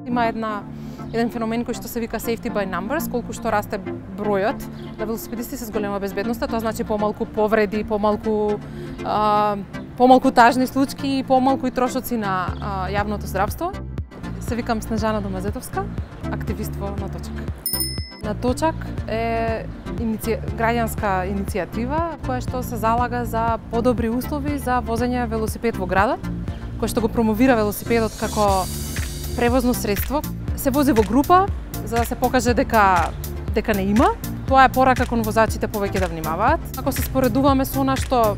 Има еден феномен кој што се вика safety by numbers, колку што расте бројот на велосипедисти се зголема безбедноста, тоа значи помалку повреди, помалку тажни случаи и помалку и трошоци на јавното здравство. Се викам Снежана Домазетовска, активист во На точак. На точак е граѓанска иницијатива која што се залага за подобри услови за возење велосипед во градот, која што го промовира велосипедот како превозно средство. Се вози во група за да се покаже дека не има. Тоа е порака кон возачите повеќе да внимаваат. Ако се споредуваме со она што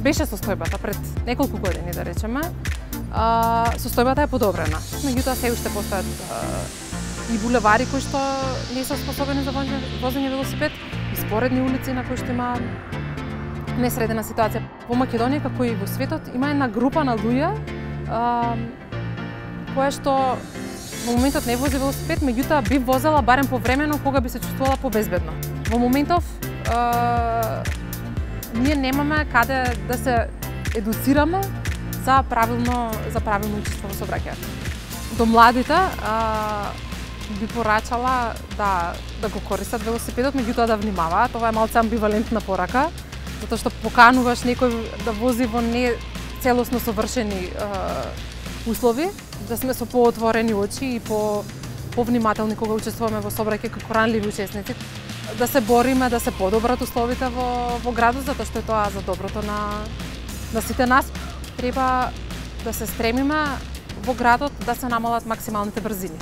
беше состојбата пред неколку години, да речеме, состојбата е подобрена. Меѓутоа се уште постојат и булевари кои што не се способени за возење велосипед, и споредни улици на кои што има несредена ситуација. Во Македонија, како и во светот, има една група на луѓе која што во моментот не вози велосипед, меѓутоа би возела барем повремено кога би се чувствувала побезбедно. Во моментов ние немаме каде да се едуцираме за правилно учество во сообраќајот. До младите би порачала да го користат велосипедот, меѓутоа да внимаваат. Ова е малку амбивалентна порака, затоа што покануваш некој да вози во не целосно совршени услови, да сме со поотворени очи и повнимателни кога учествуваме во сообраќај како ранливи учесници, да се бориме да се подобрат условите во градот, затоа што е тоа за доброто на сите нас. Треба да се стремиме во градот да се намалат максималните брзини.